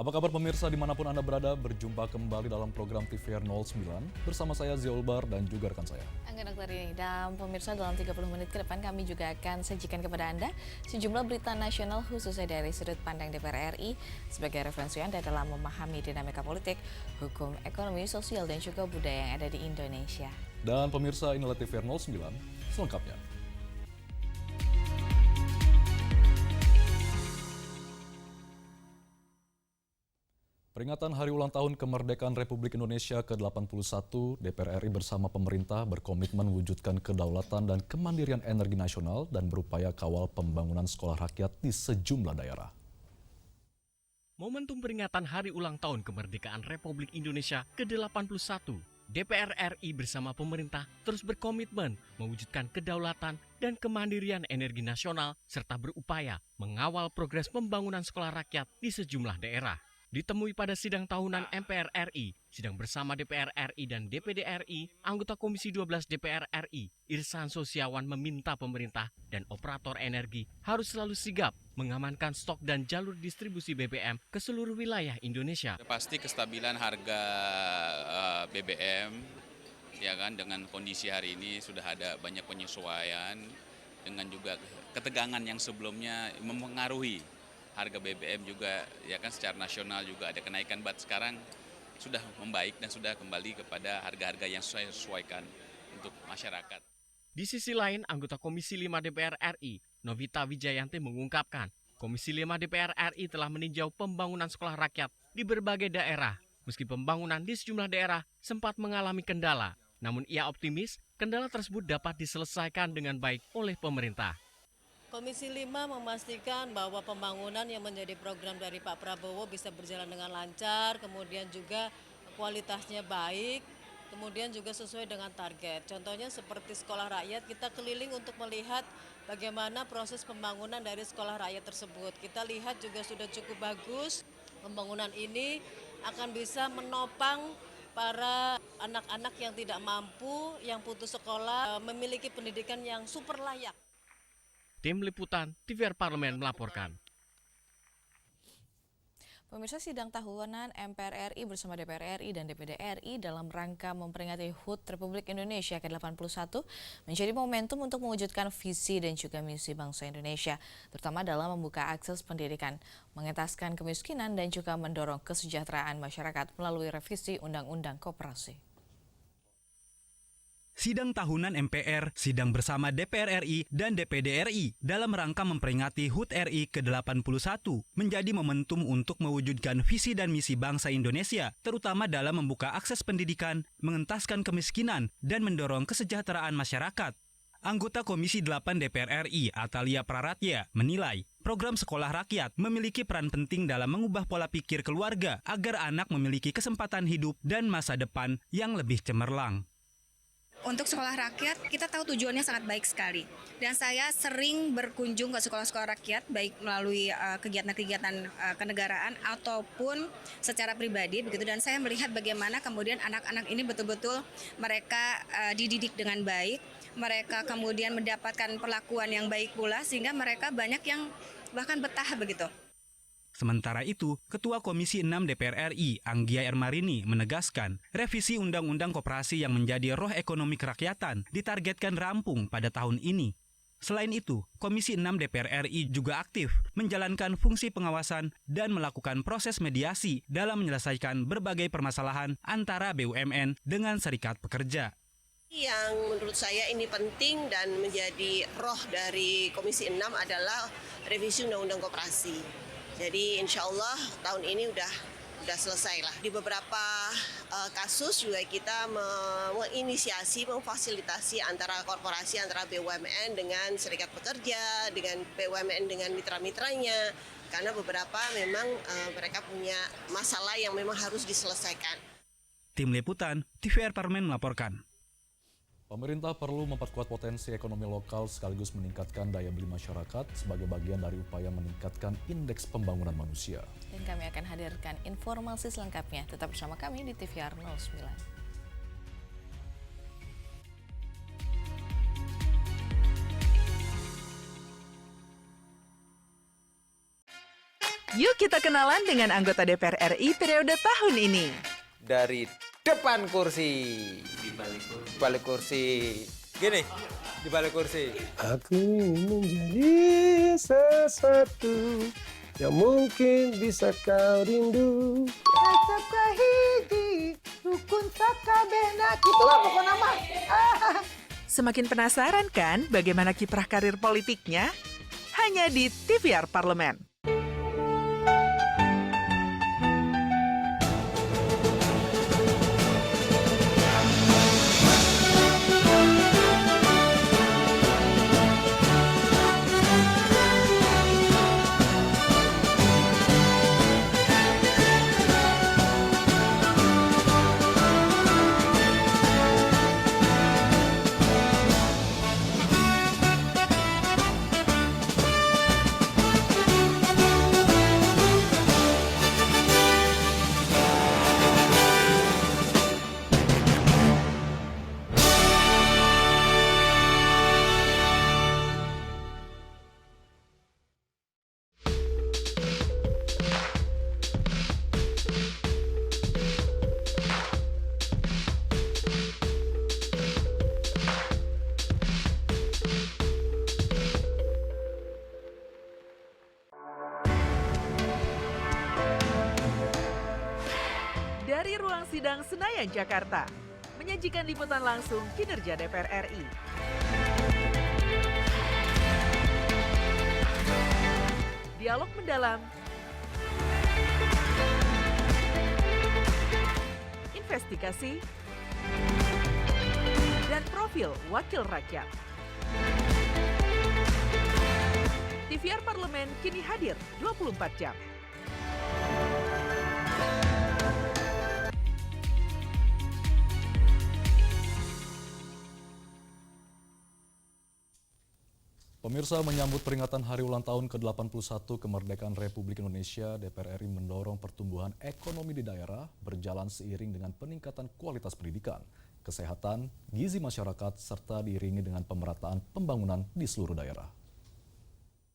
Apa kabar pemirsa dimanapun Anda berada, berjumpa kembali dalam program TVR 09 bersama saya Ziolbar dan juga rekan saya. Angga Dokter dan pemirsa dalam 30 menit ke depan kami juga akan sajikan kepada Anda sejumlah berita nasional khususnya dari sudut pandang DPR RI sebagai referensi Anda dalam memahami dinamika politik, hukum, ekonomi, sosial, dan juga budaya yang ada di Indonesia. Dan pemirsa inilah TVR 09 selengkapnya. Peringatan Hari Ulang Tahun Kemerdekaan Republik Indonesia ke-81, DPR RI bersama pemerintah berkomitmen mewujudkan kedaulatan dan kemandirian energi nasional dan berupaya kawal pembangunan sekolah rakyat di sejumlah daerah. Momentum peringatan Hari Ulang Tahun Kemerdekaan Republik Indonesia ke-81, DPR RI bersama pemerintah terus berkomitmen mewujudkan kedaulatan dan kemandirian energi nasional serta berupaya mengawal progres pembangunan sekolah rakyat di sejumlah daerah. Ditemui pada sidang tahunan MPR RI, sidang bersama DPR RI dan DPD RI, anggota Komisi 12 DPR RI, Irsan Sosiawan meminta pemerintah dan operator energi harus selalu sigap mengamankan stok dan jalur distribusi BBM ke seluruh wilayah Indonesia. Pasti kestabilan harga BBM, ya kan, dengan kondisi hari ini sudah ada banyak penyesuaian dengan juga ketegangan yang sebelumnya mempengaruhi harga BBM juga, ya kan, secara nasional juga ada kenaikan, sekarang sudah membaik dan sudah kembali kepada harga-harga yang sesuaikan untuk masyarakat. Di sisi lain, anggota Komisi 5 DPR RI, Novita Wijayanti mengungkapkan, Komisi 5 DPR RI telah meninjau pembangunan sekolah rakyat di berbagai daerah. Meski pembangunan di sejumlah daerah sempat mengalami kendala, namun ia optimis kendala tersebut dapat diselesaikan dengan baik oleh pemerintah. Komisi 5 memastikan bahwa pembangunan yang menjadi program dari Pak Prabowo bisa berjalan dengan lancar, kemudian juga kualitasnya baik, kemudian juga sesuai dengan target. Contohnya seperti sekolah rakyat, kita keliling untuk melihat bagaimana proses pembangunan dari sekolah rakyat tersebut. Kita lihat juga sudah cukup bagus, pembangunan ini akan bisa menopang para anak-anak yang tidak mampu, yang putus sekolah, memiliki pendidikan yang super layak. Tim Liputan TVR Parlemen melaporkan. Pemirsa, sidang tahunan MPR RI bersama DPR RI dan DPD RI dalam rangka memperingati HUT Republik Indonesia ke-81 menjadi momentum untuk mewujudkan visi dan juga misi bangsa Indonesia, terutama dalam membuka akses pendidikan, mengentaskan kemiskinan dan juga mendorong kesejahteraan masyarakat melalui revisi Undang-Undang Koperasi. Sidang tahunan MPR, sidang bersama DPR RI dan DPD RI dalam rangka memperingati HUT RI ke-81 menjadi momentum untuk mewujudkan visi dan misi bangsa Indonesia, terutama dalam membuka akses pendidikan, mengentaskan kemiskinan, dan mendorong kesejahteraan masyarakat. Anggota Komisi 8 DPR RI, Atalia Praratya, menilai program sekolah rakyat memiliki peran penting dalam mengubah pola pikir keluarga agar anak memiliki kesempatan hidup dan masa depan yang lebih cemerlang. Untuk sekolah rakyat, kita tahu tujuannya sangat baik sekali. Dan saya sering berkunjung ke sekolah-sekolah rakyat, baik melalui kegiatan-kegiatan kenegaraan ataupun secara pribadi, begitu. Dan saya melihat bagaimana kemudian anak-anak ini betul-betul mereka dididik dengan baik, mereka kemudian mendapatkan perlakuan yang baik pula, sehingga mereka banyak yang bahkan betah begitu. Sementara itu, Ketua Komisi 6 DPR RI, Anggia Ermarini, menegaskan revisi Undang-Undang Koperasi yang menjadi roh ekonomi kerakyatan ditargetkan rampung pada tahun ini. Selain itu, Komisi 6 DPR RI juga aktif menjalankan fungsi pengawasan dan melakukan proses mediasi dalam menyelesaikan berbagai permasalahan antara BUMN dengan serikat pekerja. Yang menurut saya ini penting dan menjadi roh dari Komisi 6 adalah revisi Undang-Undang Koperasi. Jadi insya Allah tahun ini udah selesai lah. Di beberapa kasus juga kita menginisiasi, memfasilitasi antara korporasi, antara BUMN dengan serikat pekerja, dengan BUMN dengan mitra-mitranya. Karena beberapa memang mereka punya masalah yang memang harus diselesaikan. Tim Liputan TVR Parlemen melaporkan. Pemerintah perlu memperkuat potensi ekonomi lokal sekaligus meningkatkan daya beli masyarakat sebagai bagian dari upaya meningkatkan indeks pembangunan manusia. Dan kami akan hadirkan informasi selengkapnya. Tetap bersama kami di TVR 09. Yuk kita kenalan dengan anggota DPR RI periode tahun ini. Dari depan kursi. Di balik kursi. Gini, di balik kursi. Aku ingin menjadi sesuatu yang mungkin bisa kau rindu. Itulah pokok nama. Semakin penasaran kan bagaimana kiprah karir politiknya? Hanya di TVR Parlemen. Dari ruang sidang Senayan, Jakarta, menyajikan liputan langsung kinerja DPR RI. Dialog mendalam, investigasi, dan profil wakil rakyat. TVR Parlemen kini hadir 24 jam. Pemirsa, menyambut peringatan hari ulang tahun ke-81 kemerdekaan Republik Indonesia, DPR RI mendorong pertumbuhan ekonomi di daerah berjalan seiring dengan peningkatan kualitas pendidikan, kesehatan, gizi masyarakat, serta diiringi dengan pemerataan pembangunan di seluruh daerah.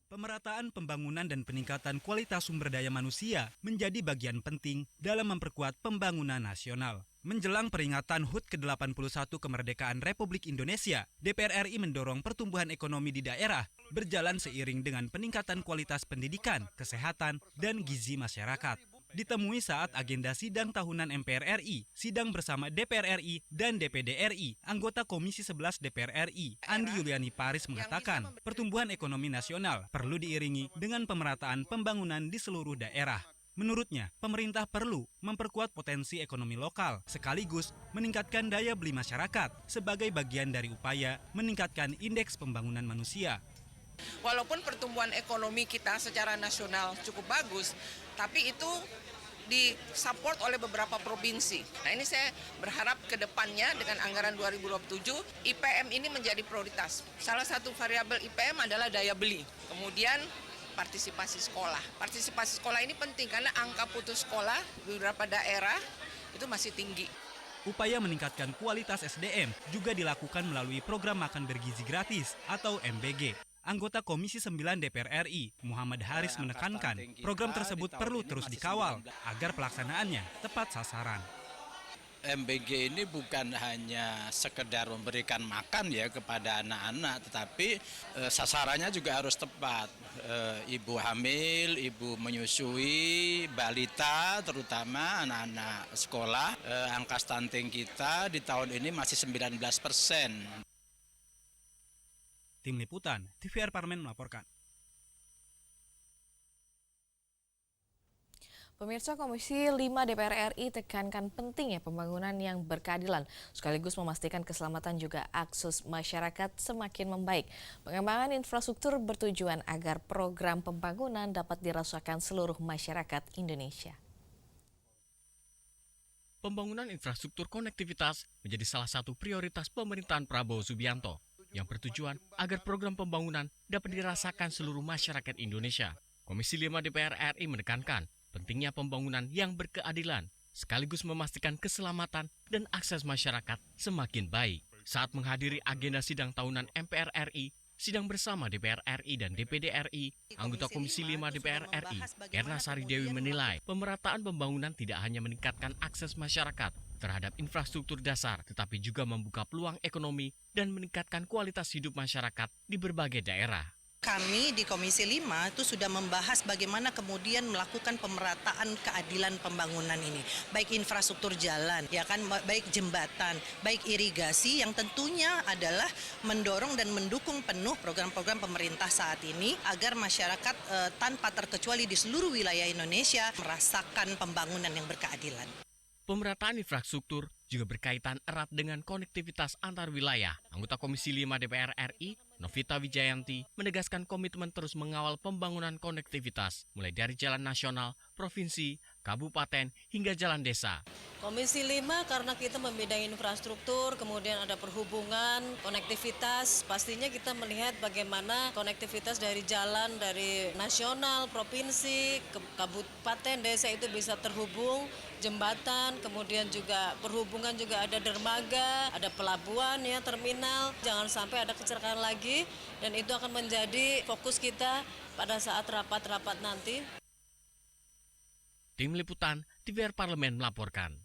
Pemerataan pembangunan dan peningkatan kualitas sumber daya manusia menjadi bagian penting dalam memperkuat pembangunan nasional. Menjelang peringatan HUT ke-81 kemerdekaan Republik Indonesia, DPR RI mendorong pertumbuhan ekonomi di daerah berjalan seiring dengan peningkatan kualitas pendidikan, kesehatan, dan gizi masyarakat. Ditemui saat agenda sidang tahunan MPR RI, sidang bersama DPR RI dan DPD RI, anggota Komisi 11 DPR RI, Andi Yuliani Paris mengatakan, pertumbuhan ekonomi nasional perlu diiringi dengan pemerataan pembangunan di seluruh daerah. Menurutnya, pemerintah perlu memperkuat potensi ekonomi lokal, sekaligus meningkatkan daya beli masyarakat sebagai bagian dari upaya meningkatkan indeks pembangunan manusia. Walaupun pertumbuhan ekonomi kita secara nasional cukup bagus, tapi itu disupport oleh beberapa provinsi. Nah, ini saya berharap ke depannya dengan anggaran 2027, IPM ini menjadi prioritas. Salah satu variabel IPM adalah daya beli. Kemudian partisipasi sekolah. Partisipasi sekolah ini penting karena angka putus sekolah di beberapa daerah itu masih tinggi. Upaya meningkatkan kualitas SDM juga dilakukan melalui program makan bergizi gratis atau MBG. Anggota Komisi 9 DPR RI, Muhammad Haris menekankan, program tersebut perlu terus dikawal agar pelaksanaannya tepat sasaran. MBG ini bukan hanya sekedar memberikan makan ya kepada anak-anak, tetapi sasarannya juga harus tepat. Ibu hamil, ibu menyusui, balita, terutama anak-anak sekolah. Angka stunting kita di tahun ini masih 19%. Tim Liputan, TVR Parlemen melaporkan. Pemirsa, Komisi 5 DPR RI tekankan pentingnya pembangunan yang berkeadilan, sekaligus memastikan keselamatan juga akses masyarakat semakin membaik. Pengembangan infrastruktur bertujuan agar program pembangunan dapat dirasakan seluruh masyarakat Indonesia. Pembangunan infrastruktur konektivitas menjadi salah satu prioritas pemerintahan Prabowo Subianto yang bertujuan agar program pembangunan dapat dirasakan seluruh masyarakat Indonesia. Komisi 5 DPR RI menekankan pentingnya pembangunan yang berkeadilan, sekaligus memastikan keselamatan dan akses masyarakat semakin baik. Saat menghadiri agenda sidang tahunan MPR RI, sidang bersama DPR RI dan DPD RI, anggota Komisi 5 DPR RI, Erna Sari Dewi menilai pemerataan pembangunan tidak hanya meningkatkan akses masyarakat terhadap infrastruktur dasar, tetapi juga membuka peluang ekonomi dan meningkatkan kualitas hidup masyarakat di berbagai daerah. Kami di Komisi 5 itu sudah membahas bagaimana kemudian melakukan pemerataan keadilan pembangunan ini. Baik infrastruktur jalan, ya kan, baik jembatan, baik irigasi yang tentunya adalah mendorong dan mendukung penuh program-program pemerintah saat ini agar masyarakat tanpa terkecuali di seluruh wilayah Indonesia merasakan pembangunan yang berkeadilan. Pemerataan infrastruktur juga berkaitan erat dengan konektivitas antar wilayah. Anggota Komisi 5 DPR RI, Novita Wijayanti, menegaskan komitmen terus mengawal pembangunan konektivitas, mulai dari jalan nasional, provinsi, kabupaten, hingga jalan desa. Komisi 5 karena kita membidang infrastruktur, kemudian ada perhubungan, konektivitas, pastinya kita melihat bagaimana konektivitas dari jalan, dari nasional, provinsi, kabupaten, desa itu bisa terhubung, jembatan, kemudian juga perhubungan juga ada dermaga, ada pelabuhan, ya, terminal. Jangan sampai ada kecelakaan lagi, dan itu akan menjadi fokus kita pada saat rapat-rapat nanti. Tim Liputan TVR Parlemen melaporkan.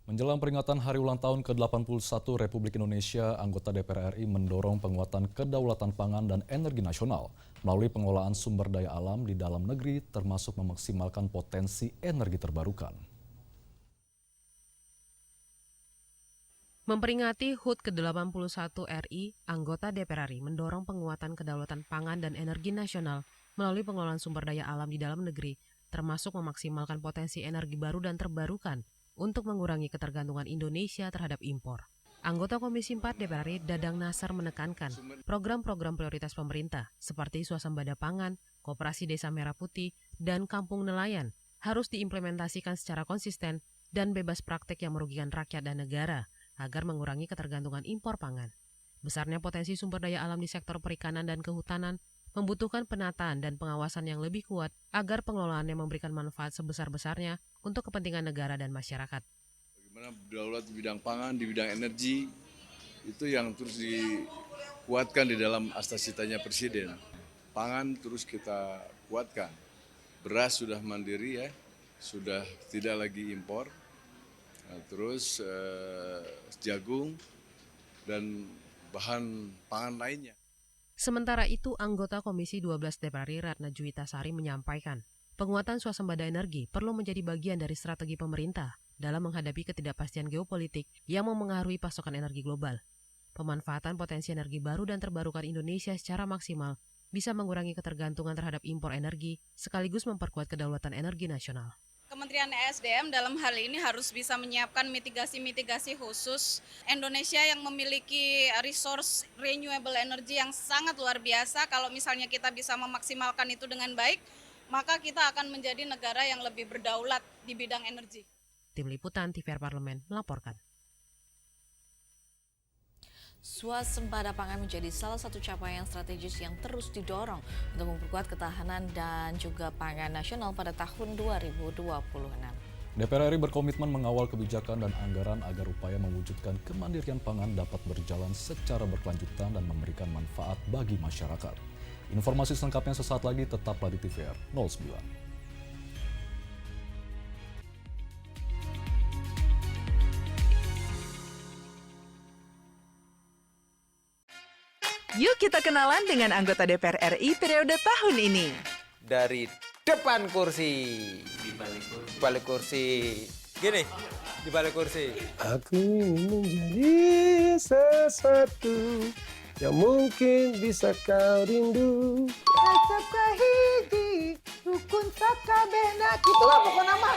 Menjelang peringatan Hari Ulang Tahun ke-81 Republik Indonesia, anggota DPR RI mendorong penguatan kedaulatan pangan dan energi nasional melalui pengelolaan sumber daya alam di dalam negeri, termasuk memaksimalkan potensi energi terbarukan. Memperingati HUT ke-81 RI, anggota DPR RI mendorong penguatan kedaulatan pangan dan energi nasional melalui pengelolaan sumber daya alam di dalam negeri, termasuk memaksimalkan potensi energi baru dan terbarukan untuk mengurangi ketergantungan Indonesia terhadap impor. Anggota Komisi 4 DPR RI Dadang Nasar menekankan program-program prioritas pemerintah seperti swasembada pangan, koperasi desa merah putih, dan kampung nelayan harus diimplementasikan secara konsisten dan bebas praktek yang merugikan rakyat dan negara agar mengurangi ketergantungan impor pangan. Besarnya potensi sumber daya alam di sektor perikanan dan kehutanan membutuhkan penataan dan pengawasan yang lebih kuat agar pengelolaannya memberikan manfaat sebesar-besarnya untuk kepentingan negara dan masyarakat. Bagaimana berdaulat di bidang pangan, di bidang energi, itu yang terus dikuatkan di dalam asas-citanya Presiden. Pangan terus kita kuatkan. Beras sudah mandiri, ya, sudah tidak lagi impor. Nah, terus jagung dan bahan pangan lainnya. Sementara itu, anggota Komisi 12 DPR RI Ratna Juwita Sari menyampaikan, penguatan swasembada energi perlu menjadi bagian dari strategi pemerintah dalam menghadapi ketidakpastian geopolitik yang memengaruhi pasokan energi global. Pemanfaatan potensi energi baru dan terbarukan Indonesia secara maksimal bisa mengurangi ketergantungan terhadap impor energi, sekaligus memperkuat kedaulatan energi nasional. Kementerian ESDM dalam hal ini harus bisa menyiapkan mitigasi-mitigasi khusus. Indonesia yang memiliki resource renewable energy yang sangat luar biasa, kalau misalnya kita bisa memaksimalkan itu dengan baik, maka kita akan menjadi negara yang lebih berdaulat di bidang energi. Tim Liputan TVR Parlemen melaporkan. Swasembada pangan menjadi salah satu capaian strategis yang terus didorong untuk memperkuat ketahanan dan juga pangan nasional pada tahun 2026. DPR RI berkomitmen mengawal kebijakan dan anggaran agar upaya mewujudkan kemandirian pangan dapat berjalan secara berkelanjutan dan memberikan manfaat bagi masyarakat. Informasi selengkapnya sesaat lagi, tetaplah di TVR 09. Yuk kita kenalan dengan anggota DPR RI periode tahun ini. Dari depan kursi. Di balik kursi. Gini, di balik kursi. Aku ingin menjadi sesuatu yang mungkin bisa kau rindu. Acap kahiji, rukun sakabehna. Gitulah pokok nama.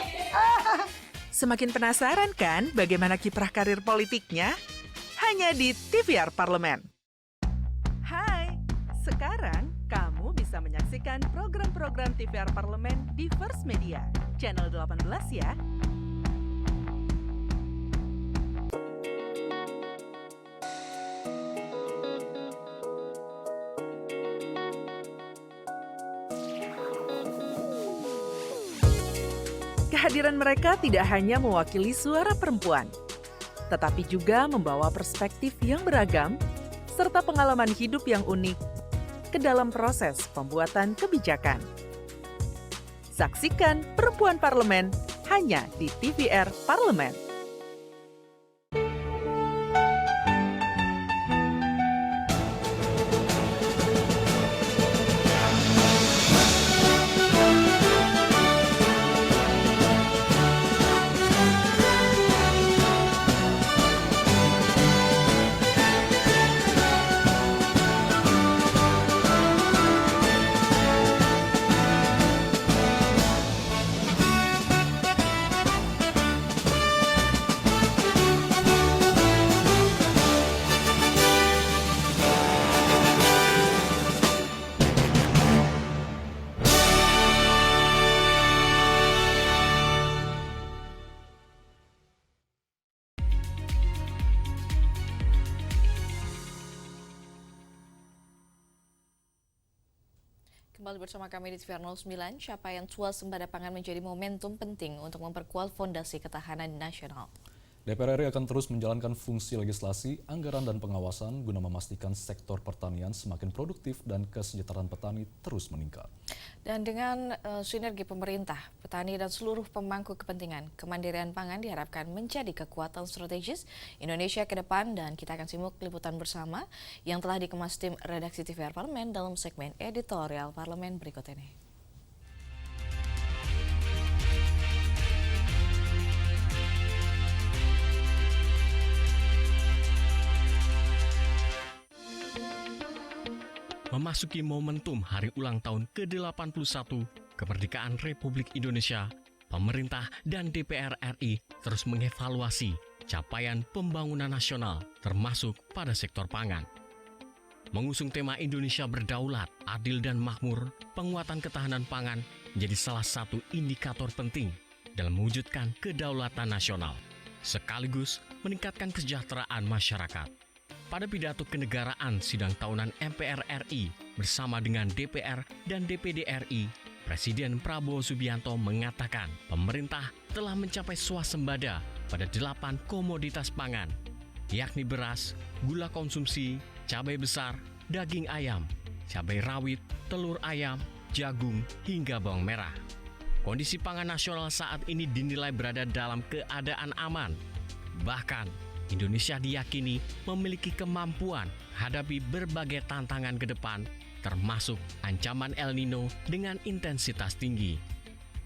Semakin penasaran kan bagaimana kiprah karir politiknya? Hanya di TVR Parlemen. Hai, sekarang kamu bisa menyaksikan program-program TVR Parlemen di First Media, channel 18 ya. Kehadiran mereka tidak hanya mewakili suara perempuan, tetapi juga membawa perspektif yang beragam serta pengalaman hidup yang unik ke dalam proses pembuatan kebijakan. Saksikan Perempuan Parlemen hanya di TVR Parlemen. Kembali bersama kami di TVR 09, capaian swasembada pangan menjadi momentum penting untuk memperkuat fondasi ketahanan nasional. DPR RI akan terus menjalankan fungsi legislasi, anggaran, dan pengawasan guna memastikan sektor pertanian semakin produktif dan kesejahteraan petani terus meningkat. Dan dengan sinergi pemerintah, petani, dan seluruh pemangku kepentingan, kemandirian pangan diharapkan menjadi kekuatan strategis Indonesia ke depan. Dan kita akan simak liputan bersama yang telah dikemas tim redaksi TVR Parlemen dalam segmen editorial Parlemen berikut ini. Memasuki momentum hari ulang tahun ke-81 kemerdekaan Republik Indonesia, pemerintah dan DPR RI terus mengevaluasi capaian pembangunan nasional termasuk pada sektor pangan. Mengusung tema Indonesia berdaulat, adil dan makmur, penguatan ketahanan pangan menjadi salah satu indikator penting dalam mewujudkan kedaulatan nasional, sekaligus meningkatkan kesejahteraan masyarakat. Pada pidato kenegaraan sidang tahunan MPR RI bersama dengan DPR dan DPD RI, Presiden Prabowo Subianto mengatakan pemerintah telah mencapai swasembada pada 8 komoditas pangan, yakni beras, gula konsumsi, cabai besar, daging ayam, cabai rawit, telur ayam, jagung, hingga bawang merah. Kondisi pangan nasional saat ini dinilai berada dalam keadaan aman. Bahkan, Indonesia diyakini memiliki kemampuan hadapi berbagai tantangan ke depan, termasuk ancaman El Nino dengan intensitas tinggi.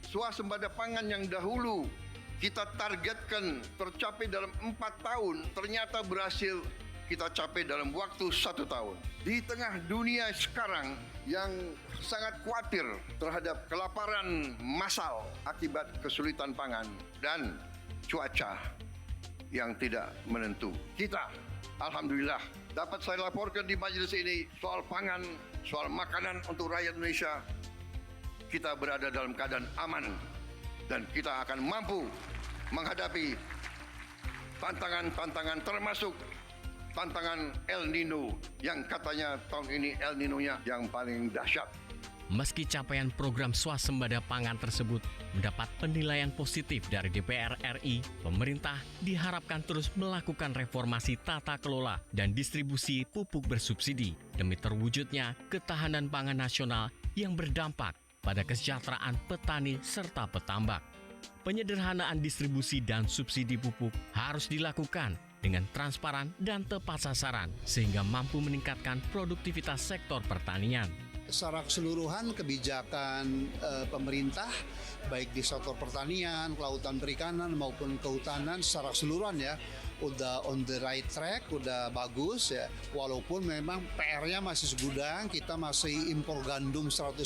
Swasembada pangan yang dahulu kita targetkan tercapai dalam 4 tahun, ternyata berhasil kita capai dalam waktu 1 tahun. Di tengah dunia sekarang yang sangat khawatir terhadap kelaparan massal akibat kesulitan pangan dan cuaca yang tidak menentu. Kita, alhamdulillah, dapat saya laporkan di majelis ini soal pangan, soal makanan untuk rakyat Indonesia. Kita berada dalam keadaan aman dan kita akan mampu menghadapi tantangan-tantangan termasuk tantangan El Nino yang katanya tahun ini El Nino-nya yang paling dahsyat. Meski capaian program swasembada pangan tersebut mendapat penilaian positif dari DPR RI, pemerintah diharapkan terus melakukan reformasi tata kelola dan distribusi pupuk bersubsidi demi terwujudnya ketahanan pangan nasional yang berdampak pada kesejahteraan petani serta petambak. Penyederhanaan distribusi dan subsidi pupuk harus dilakukan dengan transparan dan tepat sasaran sehingga mampu meningkatkan produktivitas sektor pertanian. Secara keseluruhan kebijakan pemerintah baik di sektor pertanian, kelautan perikanan maupun kehutanan secara keseluruhan ya udah on the right track, udah bagus ya. Walaupun memang PR-nya masih segudang, kita masih impor gandum 100%,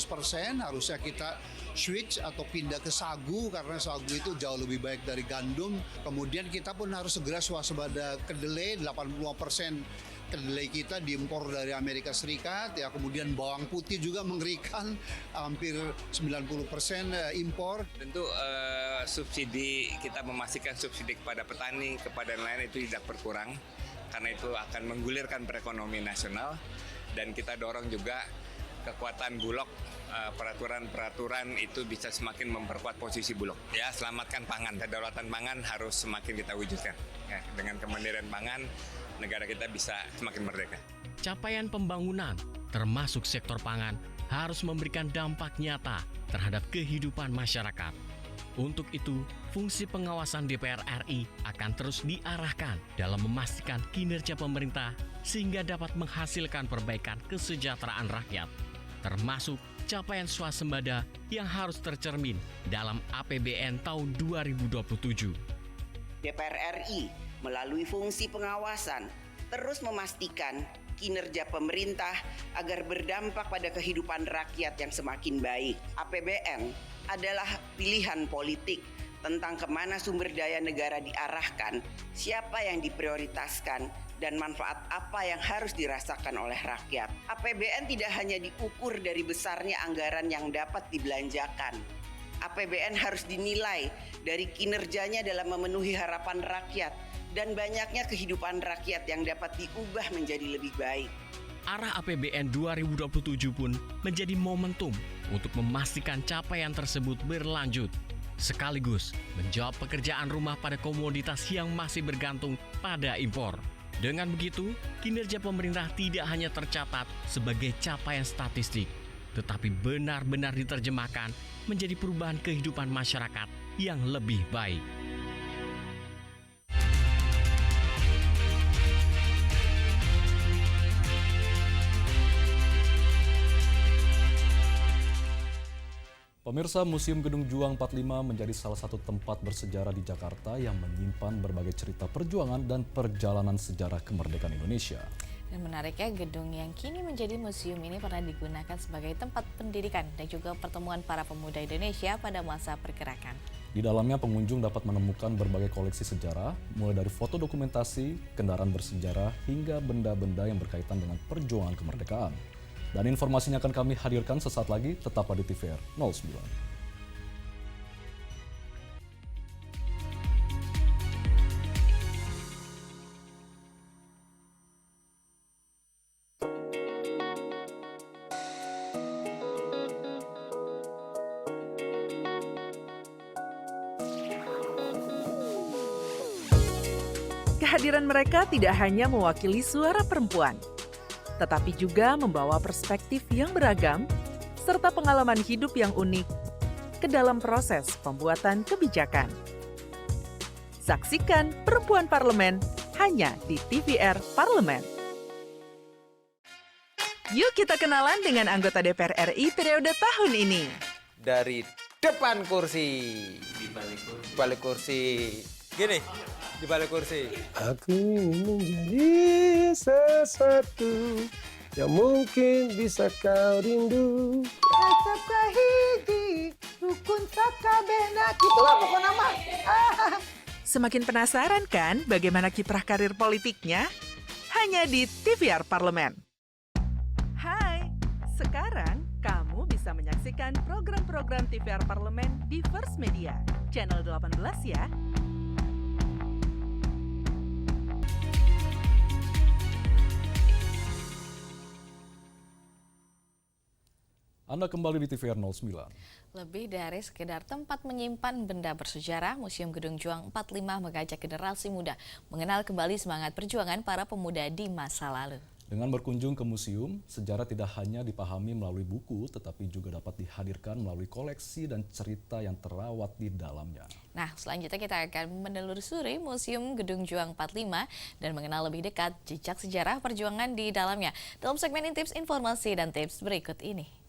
harusnya kita switch atau pindah ke sagu karena sagu itu jauh lebih baik dari gandum. Kemudian kita pun harus segera swasembada kedelai, 85% kedelai kita diimpor dari Amerika Serikat ya, kemudian bawang putih juga mengerikan, hampir 90% impor. Tentu subsidi, kita memastikan subsidi kepada petani, kepada nelayan itu tidak berkurang karena itu akan menggulirkan perekonomian nasional, dan kita dorong juga kekuatan Bulog, peraturan-peraturan itu bisa semakin memperkuat posisi Bulog. Ya, selamatkan pangan, kedaulatan pangan harus semakin kita wujudkan. Ya, dengan kemandirian pangan, negara kita bisa semakin merdeka. capaian pembangunan, termasuk sektor pangan, harus memberikan dampak nyata terhadap kehidupan masyarakat. Untuk itu, fungsi pengawasan DPR RI akan terus diarahkan dalam memastikan kinerja pemerintah sehingga dapat menghasilkan perbaikan kesejahteraan rakyat, termasuk capaian swasembada yang harus tercermin dalam APBN tahun 2027. DPR RI melalui fungsi pengawasan terus memastikan kinerja pemerintah agar berdampak pada kehidupan rakyat yang semakin baik. APBN adalah pilihan politik tentang kemana sumber daya negara diarahkan, siapa yang diprioritaskan, dan manfaat apa yang harus dirasakan oleh rakyat. APBN tidak hanya diukur dari besarnya anggaran yang dapat dibelanjakan. APBN harus dinilai dari kinerjanya dalam memenuhi harapan rakyat dan banyaknya kehidupan rakyat yang dapat diubah menjadi lebih baik. Arah APBN 2027 pun menjadi momentum untuk memastikan capaian tersebut berlanjut, sekaligus menjawab pekerjaan rumah pada komoditas yang masih bergantung pada impor. Dengan begitu, kinerja pemerintah tidak hanya tercatat sebagai capaian statistik, tetapi benar-benar diterjemahkan menjadi perubahan kehidupan masyarakat yang lebih baik. Pemirsa, Museum Gedung Juang 45 menjadi salah satu tempat bersejarah di Jakarta yang menyimpan berbagai cerita perjuangan dan perjalanan sejarah kemerdekaan Indonesia. Dan menariknya, gedung yang kini menjadi museum ini pernah digunakan sebagai tempat pendidikan dan juga pertemuan para pemuda Indonesia pada masa pergerakan. Di dalamnya pengunjung dapat menemukan berbagai koleksi sejarah, mulai dari foto dokumentasi, kendaraan bersejarah, hingga benda-benda yang berkaitan dengan perjuangan kemerdekaan. Dan informasinya akan kami hadirkan sesaat lagi, tetaplah di TVR 09. Kehadiran mereka tidak hanya mewakili suara perempuan, tetapi juga membawa perspektif yang beragam serta pengalaman hidup yang unik ke dalam proses pembuatan kebijakan. Saksikan Perempuan Parlemen hanya di TVR Parlemen. Yuk kita kenalan dengan anggota DPR RI periode tahun ini. Dari depan kursi, di balik kursi. Gini, di balik kursi. Aku ingin menjadi sesuatu yang mungkin bisa kau rindu. Acap kahiji, rukun sakabehna. Gitulah pokoknya mah. Semakin penasaran kan bagaimana kiprah karir politiknya? Hanya di TVR Parlemen. Hai, sekarang kamu bisa menyaksikan program-program TVR Parlemen di First Media, channel 18 ya. Anda kembali di TVR 09. Lebih dari sekedar tempat menyimpan benda bersejarah, Museum Gedung Juang 45 mengajak generasi muda mengenal kembali semangat perjuangan para pemuda di masa lalu. Dengan berkunjung ke museum, sejarah tidak hanya dipahami melalui buku, tetapi juga dapat dihadirkan melalui koleksi dan cerita yang terawat di dalamnya. Nah, selanjutnya kita akan menelusuri Museum Gedung Juang 45 dan mengenal lebih dekat jejak sejarah perjuangan di dalamnya. Dalam segmen Tips Informasi dan Tips berikut ini.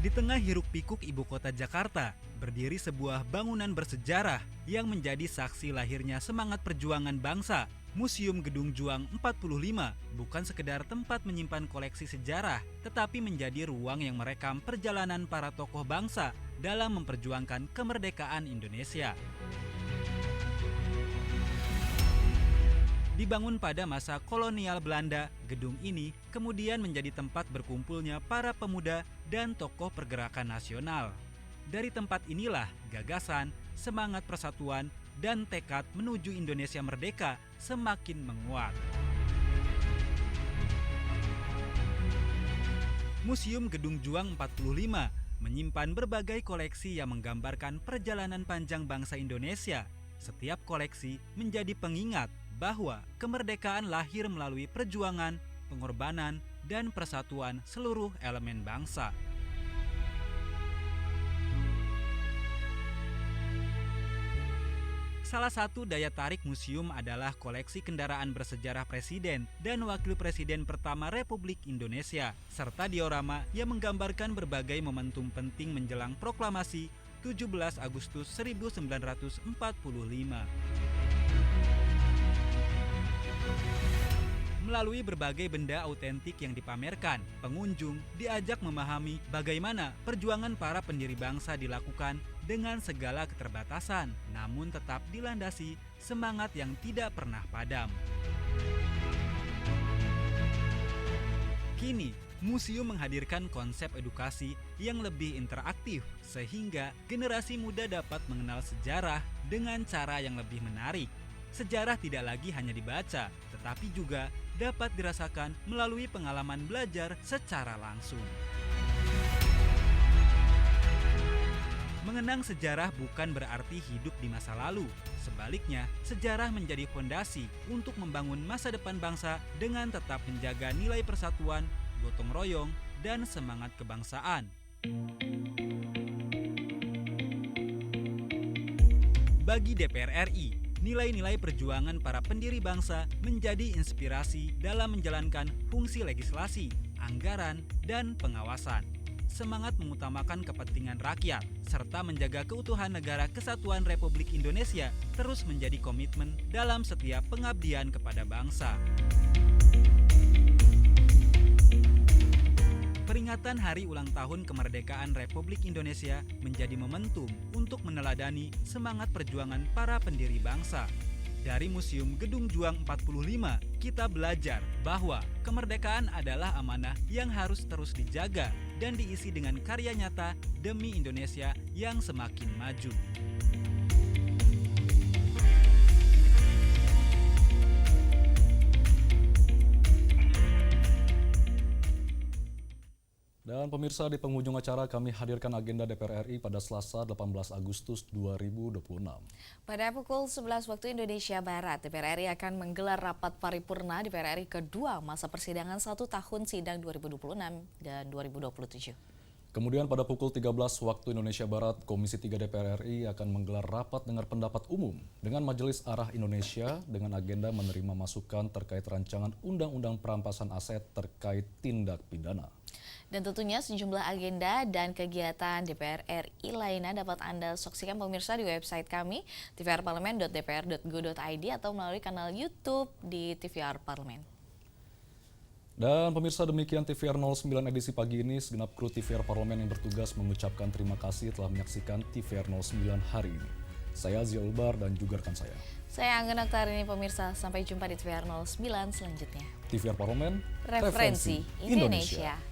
Di tengah hiruk-pikuk ibu kota Jakarta, berdiri sebuah bangunan bersejarah yang menjadi saksi lahirnya semangat perjuangan bangsa. Museum Gedung Juang 45 bukan sekedar tempat menyimpan koleksi sejarah, tetapi menjadi ruang yang merekam perjalanan para tokoh bangsa dalam memperjuangkan kemerdekaan Indonesia. Dibangun pada masa kolonial Belanda, gedung ini kemudian menjadi tempat berkumpulnya para pemuda dan tokoh pergerakan nasional. Dari tempat inilah gagasan, semangat persatuan, dan tekad menuju Indonesia merdeka semakin menguat. Museum Gedung Juang 45 menyimpan berbagai koleksi yang menggambarkan perjalanan panjang bangsa Indonesia. Setiap koleksi menjadi pengingat bahwa kemerdekaan lahir melalui perjuangan, pengorbanan, dan persatuan seluruh elemen bangsa. Salah satu daya tarik museum adalah koleksi kendaraan bersejarah Presiden dan Wakil Presiden pertama Republik Indonesia, serta diorama yang menggambarkan berbagai momentum penting menjelang proklamasi 17 Agustus 1945. Melalui berbagai benda autentik yang dipamerkan, pengunjung diajak memahami bagaimana perjuangan para pendiri bangsa dilakukan dengan segala keterbatasan, namun tetap dilandasi semangat yang tidak pernah padam. Kini, museum menghadirkan konsep edukasi yang lebih interaktif, sehingga generasi muda dapat mengenal sejarah dengan cara yang lebih menarik. Sejarah tidak lagi hanya dibaca, tetapi juga dapat dirasakan melalui pengalaman belajar secara langsung. Mengenang sejarah bukan berarti hidup di masa lalu. Sebaliknya, sejarah menjadi fondasi untuk membangun masa depan bangsa dengan tetap menjaga nilai persatuan, gotong royong, dan semangat kebangsaan. Bagi DPR RI, nilai-nilai perjuangan para pendiri bangsa menjadi inspirasi dalam menjalankan fungsi legislasi, anggaran, dan pengawasan. Semangat mengutamakan kepentingan rakyat, serta menjaga keutuhan negara kesatuan Republik Indonesia terus menjadi komitmen dalam setiap pengabdian kepada bangsa. Peringatan Hari Ulang Tahun Kemerdekaan Republik Indonesia menjadi momentum untuk meneladani semangat perjuangan para pendiri bangsa. Dari Museum Gedung Juang 45, kita belajar bahwa kemerdekaan adalah amanah yang harus terus dijaga dan diisi dengan karya nyata demi Indonesia yang semakin maju. Dan pemirsa, di penghujung acara kami hadirkan agenda DPR RI pada Selasa 18 Agustus 2026. Pada pukul 11 waktu Indonesia Barat, DPR RI akan menggelar rapat paripurna DPR RI kedua masa persidangan 1 tahun sidang 2026 dan 2027. Kemudian pada pukul 13 waktu Indonesia Barat, Komisi 3 DPR RI akan menggelar rapat dengar pendapat umum dengan Majelis Arah Indonesia dengan agenda menerima masukan terkait rancangan Undang-Undang Perampasan Aset terkait tindak pidana. Dan tentunya sejumlah agenda dan kegiatan DPR RI lainnya dapat Anda saksikan pemirsa di website kami tvr-parlemen.dpr.go.id atau melalui kanal YouTube di TVR Parlemen. Dan pemirsa, demikian TVR 09 edisi pagi ini. Segenap kru TVR Parlemen yang bertugas mengucapkan terima kasih telah menyaksikan TVR 09 hari ini. Saya Zia Ulbar dan juga rekan saya. Saya Anggun Oktarini pemirsa, sampai jumpa di TVR 09 selanjutnya. TVR Parlemen, Referensi Indonesia.